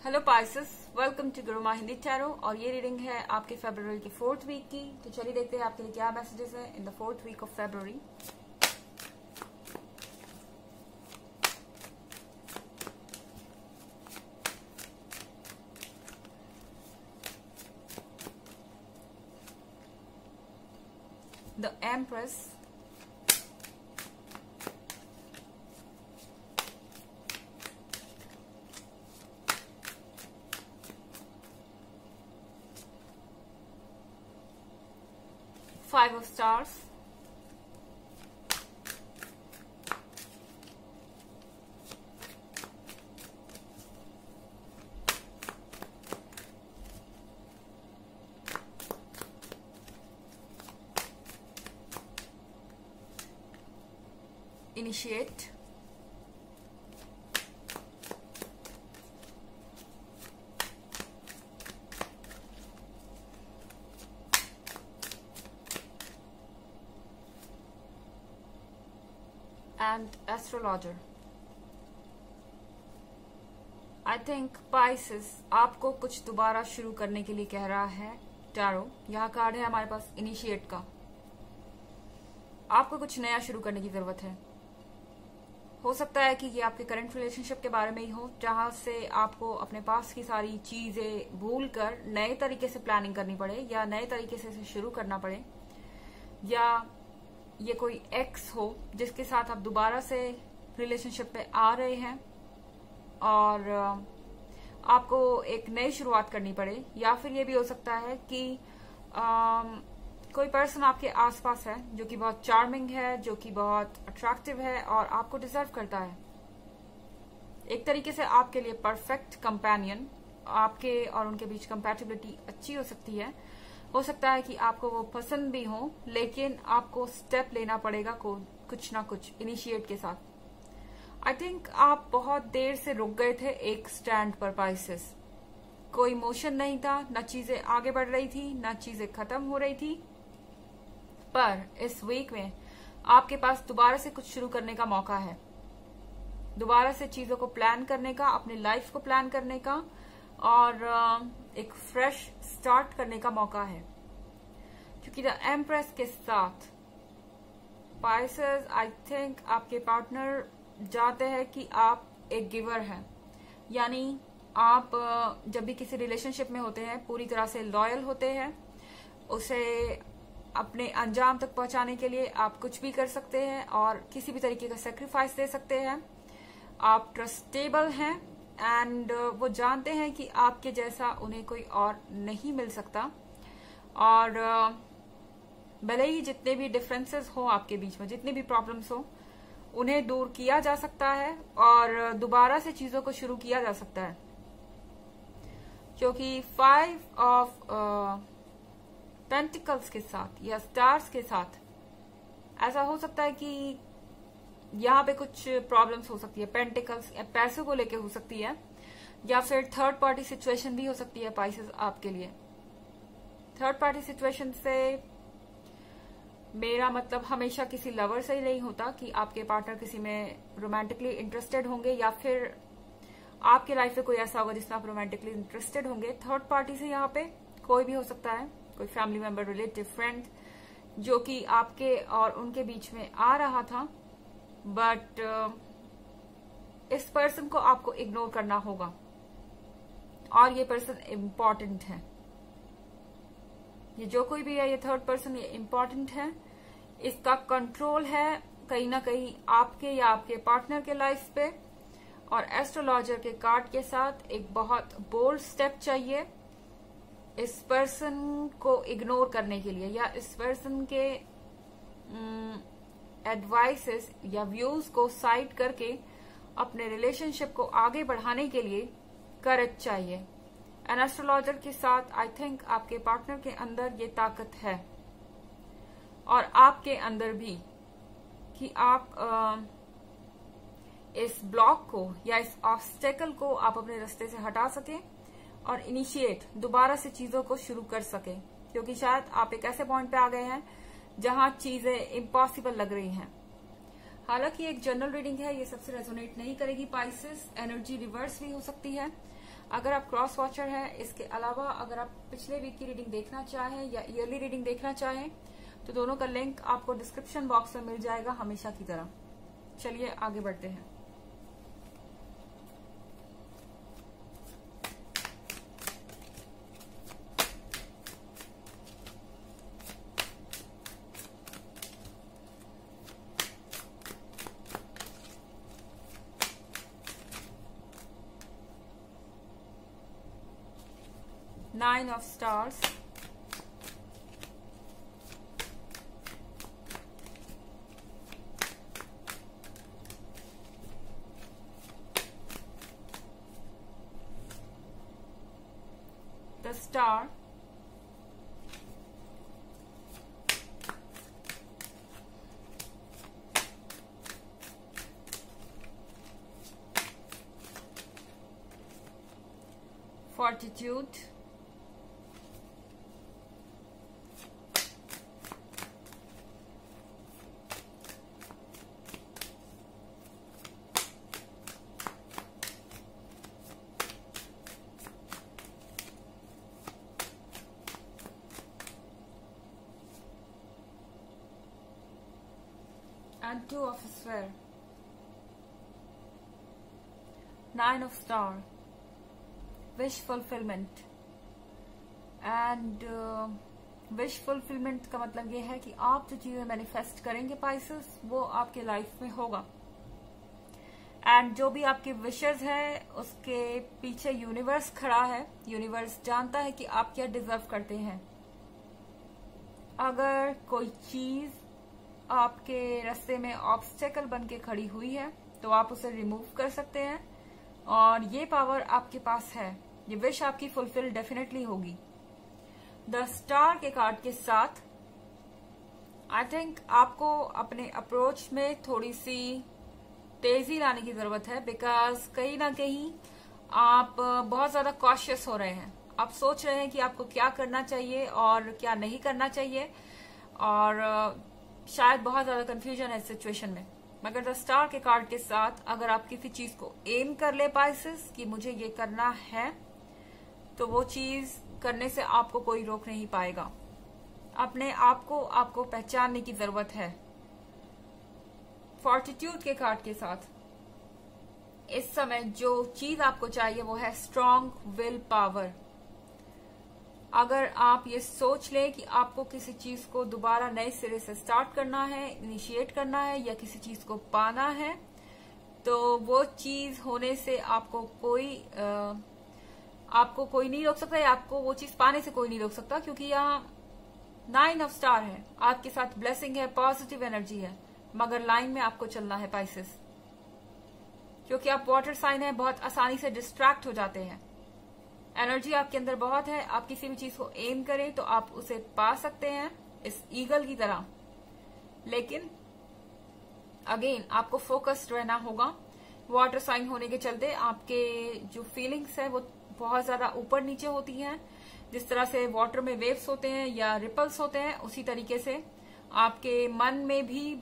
Hello Pisces, welcome to Guruma Hindi tarot. और ये reading है आपके फरवरी की 4th वीक की। तो चलिए देखते हैं आपके लिए क्या मैसेजेस हैं in the 4th week of February. The empress, Five of Stars, Initiate, and Astrologer। I think Pisces आपको कुछ दोबारा शुरू करने के लिए कह रहा है टैरो। यहाँ कार्ड है हमारे पास इनिशिएट का। आपको कुछ नया शुरू करने की जरूरत है। हो सकता है कि ये आपके करंट रिलेशनशिप के बारे में ही हो, जहां से आपको अपने पास की सारी चीजें भूल कर नए तरीके से प्लानिंग करनी पड़े या नए तरीके से इसे शुरू करना पड़े, या ये कोई एक्स हो जिसके साथ आप दोबारा से रिलेशनशिप में आ रहे हैं और आपको एक नई शुरुआत करनी पड़े। या फिर ये भी हो सकता है कि कोई पर्सन आपके आसपास है जो कि बहुत चार्मिंग है, जो कि बहुत अट्रैक्टिव है और आपको डिजर्व करता है। एक तरीके से आपके लिए परफेक्ट कंपेनियन, आपके और उनके बीच कंपैटिबिलिटी अच्छी हो सकती है। हो सकता है कि आपको वो पसंद भी हो, लेकिन आपको स्टेप लेना पड़ेगा कुछ ना कुछ इनिशिएट के साथ। आई थिंक आप बहुत देर से रुक गए थे एक स्टैंड पर पाइसेस। कोई मोशन नहीं था, न चीजें आगे बढ़ रही थी, न चीजें खत्म हो रही थी। पर इस वीक में आपके पास दोबारा से कुछ शुरू करने का मौका है, दोबारा से चीजों को प्लान करने का, अपनी लाइफ को प्लान करने का और एक फ्रेश स्टार्ट करने का मौका है। क्योंकि द एम्प्रेस के साथ पाइसेस आई थिंक आपके पार्टनर जानते हैं कि आप एक गिवर हैं, यानी आप जब भी किसी रिलेशनशिप में होते हैं पूरी तरह से लॉयल होते हैं। उसे अपने अंजाम तक पहुंचाने के लिए आप कुछ भी कर सकते हैं और किसी भी तरीके का सेक्रीफाइस दे सकते हैं। आप ट्रस्टेबल हैं एंड वो जानते हैं कि आपके जैसा उन्हें कोई और नहीं मिल सकता। और भले ही जितने भी डिफरेंसेस हो आपके बीच में, जितनी भी प्रॉब्लम्स हो, उन्हें दूर किया जा सकता है और दोबारा से चीजों को शुरू किया जा सकता है। क्योंकि 5 ऑफ पेंटिकल्स के साथ या स्टार्स के साथ ऐसा हो सकता है कि यहाँ पे कुछ प्रॉब्लम्स हो सकती है। पेंटिकल्स पैसों को लेके हो सकती है, या फिर थर्ड पार्टी सिचुएशन भी हो सकती है पाइसेस आपके लिए। थर्ड पार्टी सिचुएशन से मेरा मतलब हमेशा किसी लवर से ही नहीं होता कि आपके पार्टनर किसी में रोमांटिकली इंटरेस्टेड होंगे, या फिर आपके लाइफ में कोई ऐसा होगा जिसमें आप रोमांटिकली इंटरेस्टेड होंगे। थर्ड पार्टी से यहाँ पे कोई भी हो सकता है, कोई फैमिली मेंबर, रिलेटिव, फ्रेंड, जो कि आपके और उनके बीच में आ रहा था। बट इस पर्सन को आपको इग्नोर करना होगा और ये पर्सन इम्पोर्टेंट है। ये जो कोई भी है, ये थर्ड पर्सन, ये इम्पोर्टेंट है। इसका कंट्रोल है कहीं ना कहीं आपके या आपके पार्टनर के लाइफ पे। और एस्ट्रोलॉजर के कार्ड के साथ एक बहुत बोल्ड स्टेप चाहिए इस पर्सन को इग्नोर करने के लिए, या इस पर्सन के एडवाइसेस या व्यूज को साइड करके अपने रिलेशनशिप को आगे बढ़ाने के लिए करेज चाहिए। एन एस्ट्रोलॉजर के साथ आई थिंक आपके पार्टनर के अंदर ये ताकत है और आपके अंदर भी, कि आप इस ब्लॉक को या इस ऑब्स्टेकल को आप अपने रास्ते से हटा सकें और इनिशिएट दोबारा से चीजों को शुरू कर सकें। क्योंकि शायद आप एक ऐसे पॉइंट पे आ गए हैं जहां चीजें इम्पॉसिबल लग रही हैं। हालांकि एक जनरल रीडिंग है, ये सबसे रेजोनेट नहीं करेगी पाइसेस। एनर्जी रिवर्स भी हो सकती है। अगर आप क्रॉस वॉचर हैं, इसके अलावा अगर आप पिछले वीक की रीडिंग देखना चाहें या ईयरली रीडिंग देखना चाहें तो दोनों का लिंक आपको डिस्क्रिप्शन बॉक्स में मिल जाएगा हमेशा की तरह। चलिए आगे बढ़ते हैं। Nine of Stars, the Star, Fortitude, and Two of Sphere, Nine of Star, Wish Fulfillment। And wish fulfilment का मतलब ये है कि आप जो चीजें मैनिफेस्ट करेंगे पाइसेस, वो आपके लाइफ में होगा। एंड जो भी आपकी विशेस है उसके पीछे यूनिवर्स खड़ा है। यूनिवर्स जानता है कि आप क्या डिजर्व करते हैं। अगर कोई चीज आपके रास्ते में ऑब्स्टेकल बन के खड़ी हुई है तो आप उसे रिमूव कर सकते हैं, और ये पावर आपके पास है। ये विश आपकी फुलफिल डेफिनेटली होगी। द स्टार के कार्ड के साथ आई थिंक आपको अपने अप्रोच में थोड़ी सी तेजी लाने की जरूरत है, बिकॉज कहीं ना कहीं आप बहुत ज्यादा कॉशियस हो रहे हैं। आप सोच रहे हैं कि आपको क्या करना चाहिए और क्या नहीं करना चाहिए, और शायद बहुत ज्यादा कंफ्यूजन है इस सिचुएशन में। मगर द स्टार के कार्ड के साथ अगर आप किसी चीज को एम कर ले पाइसेस कि मुझे ये करना है, तो वो चीज करने से आपको कोई रोक नहीं पाएगा। अपने आप को आपको पहचानने की जरूरत है। फॉर्टिट्यूड के कार्ड के साथ इस समय जो चीज आपको चाहिए वो है स्ट्रॉन्ग विल पावर। अगर आप ये सोच लें कि आपको किसी चीज को दोबारा नए सिरे से स्टार्ट करना है, इनिशिएट करना है या किसी चीज को पाना है, तो वो चीज होने से आपको कोई नहीं रोक सकता, या आपको वो चीज पाने से कोई नहीं रोक सकता, क्योंकि यहाँ 9 ऑफ स्टार है। आपके साथ ब्लेसिंग है, पॉजिटिव एनर्जी है, मगर लाइन में आपको चलना है पाइसेस, क्योंकि आप वाटर साइन है, बहुत आसानी से डिस्ट्रैक्ट हो जाते हैं। एनर्जी आपके अंदर बहुत है। आप किसी भी चीज को एम करें तो आप उसे पा सकते हैं इस ईगल की तरह, लेकिन अगेन आपको फोकस्ड रहना होगा। वाटर साइन होने के चलते आपके जो फीलिंग्स है वो बहुत ज्यादा ऊपर नीचे होती हैं। जिस तरह से वाटर में वेव्स होते हैं या रिपल्स होते हैं, उसी तरीके से आपके मन में भी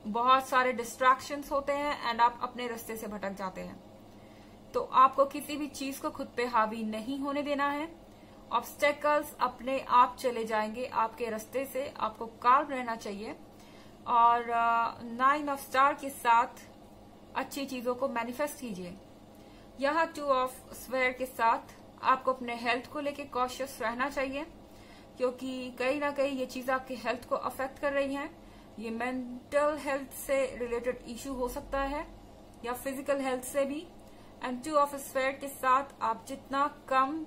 बहुत सारे डिस्ट्रैक्शंस होते हैं एंड आप अपने रास्ते से भटक जाते हैं। तो आपको किसी भी चीज को खुद पे हावी नहीं होने देना है। ऑब्स्टेकल्स अपने आप चले जाएंगे आपके रास्ते से, आपको काम रहना चाहिए। और 9 ऑफ स्टार के साथ अच्छी चीजों को मैनिफेस्ट कीजिए। यहाँ 2 ऑफ स्वेयर के साथ आपको अपने हेल्थ को लेके कॉशियस रहना चाहिए, क्योंकि कहीं ना कहीं ये चीज आपके हेल्थ को अफेक्ट कर रही है। ये मेंटल हेल्थ से रिलेटेड इश्यू हो सकता है या फिजिकल हेल्थ से भी। एंड 2 ऑफ स्फेयर के साथ आप जितना कम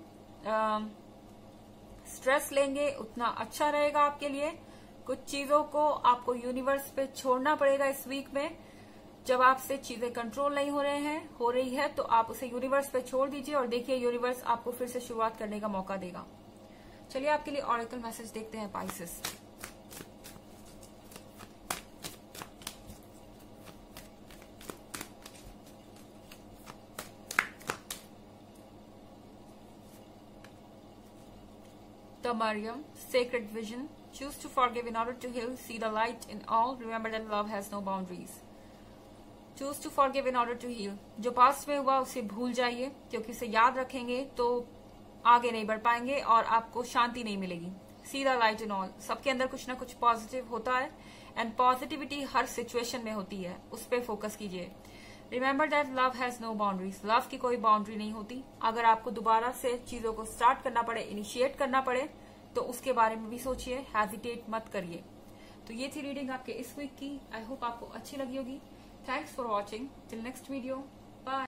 स्ट्रेस लेंगे उतना अच्छा रहेगा आपके लिए। कुछ चीजों को आपको यूनिवर्स पे छोड़ना पड़ेगा इस वीक में। जब आपसे चीजें कंट्रोल नहीं हो रही है तो आप उसे यूनिवर्स पे छोड़ दीजिए और देखिए यूनिवर्स आपको फिर से शुरुआत करने का मौका देगा। चलिए आपके लिए ऑरेकल मैसेज देखते हैं Pisces. The Mariam, Sacred Vision. Choose to forgive in order to heal. See the light in all. Remember that love has no boundaries. Choose to forgive in order to heal. जो past में हुआ उसे भूल जाइए, क्योंकि उसे याद रखेंगे तो आगे नहीं बढ़ पाएंगे और आपको शांति नहीं मिलेगी। See the light in all. सबके अंदर कुछ ना कुछ पॉजिटिव होता है एंड पॉजिटिविटी हर सिचुएशन में होती है, उस पर फोकस कीजिए। Remember that love has no boundaries. Love की कोई बाउंड्री नहीं होती। अगर आपको दोबारा से चीजों को स्टार्ट करना पड़े, इनिशिएट करना पड़े, तो उसके बारे में भी सोचिए, हेजिटेट मत करिए। तो ये थी रीडिंग आपके इस वीक की। आई होप आपको अच्छी लगी होगी। Thanks for watching. Till next video, bye.